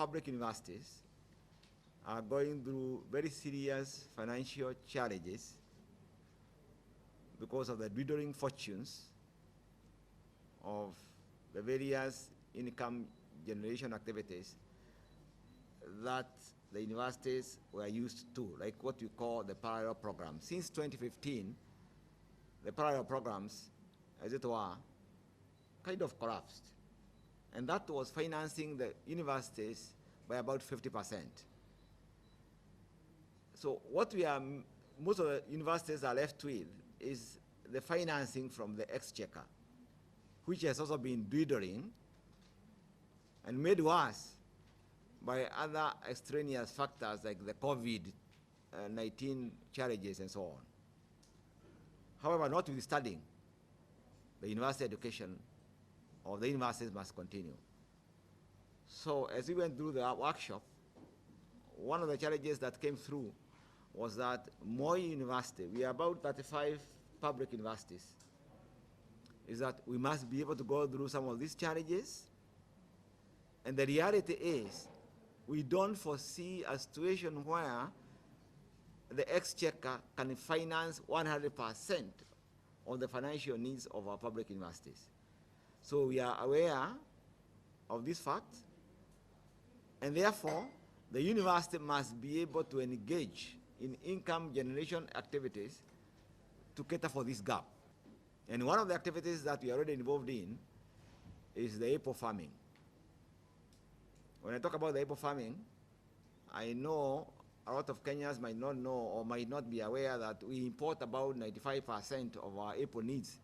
public universities are going through very serious financial challenges because of the dwindling fortunes of the various income generation activities that the universities were used to, like what we call the parallel program. Since 2015, the parallel programs, as it were, kind of collapsed. And that was financing the universities by about 50%. So what most of the universities are left with is the financing from the Exchequer, which has also been dwindling and made worse by other extraneous factors like the COVID-19 challenges and so on. However, notwithstanding, the university education of the universities must continue. So as we went through the workshop, one of the challenges that came through was that Moi University, we are about 35 public universities, is that we must be able to go through some of these challenges. And the reality is, we don't foresee a situation where the Exchequer can finance 100% of the financial needs of our public universities. So we are aware of this fact, and therefore, the university must be able to engage in income generation activities to cater for this gap. And one of the activities that we are already involved in is the apple farming. When I talk about the apple farming, I know a lot of Kenyans might not know or might not be aware that we import about 95% of our apple needs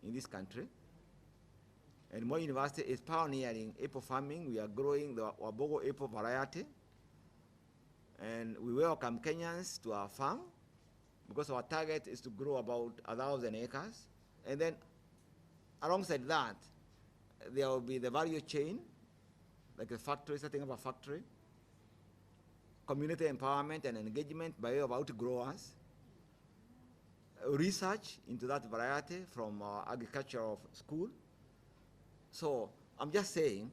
in this country. And Moi University is pioneering apple farming. We are growing the Wabogo apple variety. And we welcome Kenyans to our farm because our target is to grow about 1,000 acres. And then alongside that, there will be the value chain, like a factory, setting up a factory, community empowerment and engagement by way of outgrowers, research into that variety from agricultural school. So I'm just saying,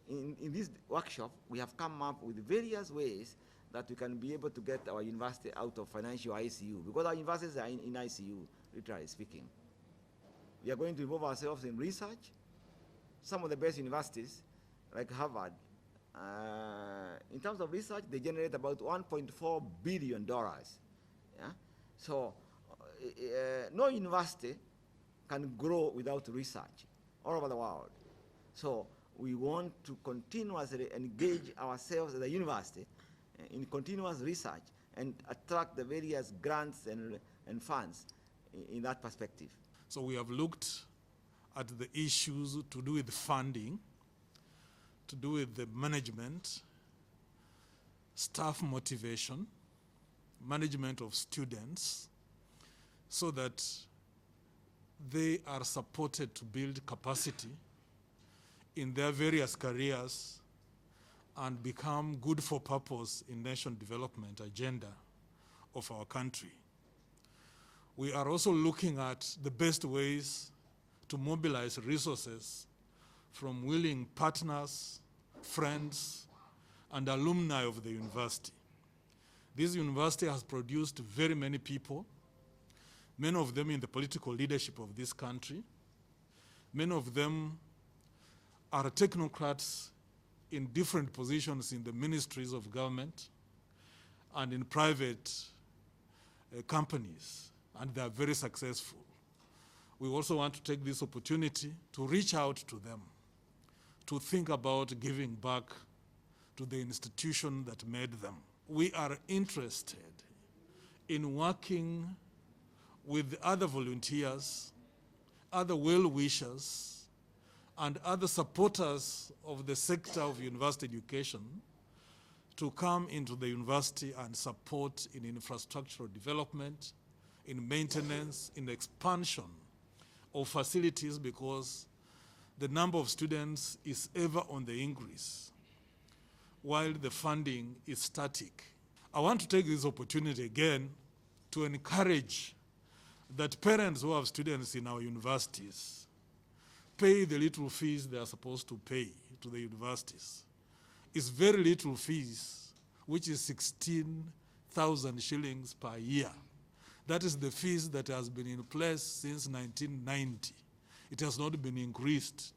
in this workshop, we have come up with various ways that we can be able to get our university out of financial ICU, because our universities are in ICU, literally speaking. We are going to involve ourselves in research. Some of the best universities, like Harvard, in terms of research, they generate about $1.4 billion. Yeah? So no university can grow without research all over the world. So we want to continuously engage ourselves as a university in continuous research and attract the various grants and funds in that perspective. So we have looked at the issues to do with funding, to do with the management, staff motivation, management of students, so that they are supported to build capacity in their various careers and become good for purpose in nation development agenda of our country. We are also looking at the best ways to mobilize resources from willing partners, friends, and alumni of the university. This university has produced very many people, many of them in the political leadership of this country. Many of them are technocrats in different positions in the ministries of government and in private companies, and they are very successful. We also want to take this opportunity to reach out to them, to think about giving back to the institution that made them. We are interested in working with other volunteers, other well-wishers, and other supporters of the sector of university education to come into the university and support in infrastructural development, in maintenance, in expansion of facilities, because the number of students is ever on the increase, while the funding is static. I want to take this opportunity again to encourage that parents who have students in our universities pay the little fees they are supposed to pay to the universities. is very little fees, which is 16,000 shillings per year. That is the fees that has been in place since 1990. It has not been increased.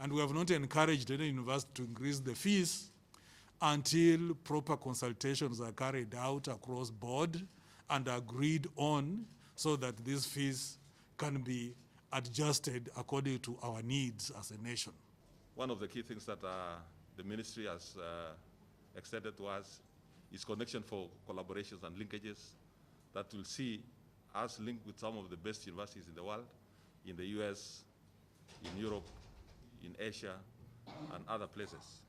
And we have not encouraged any university to increase the fees until proper consultations are carried out across board and agreed on, so that these fees can be adjusted according to our needs as a nation. One of the key things that the ministry has extended to us is connection for collaborations and linkages that will see us linked with some of the best universities in the world, in the US, in Europe, in Asia, and other places.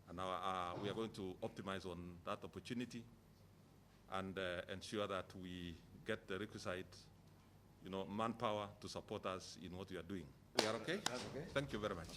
And now we are going to optimize on that opportunity and ensure that we get the requisite, manpower to support us in what we are doing. We are okay? That's okay. Thank you very much.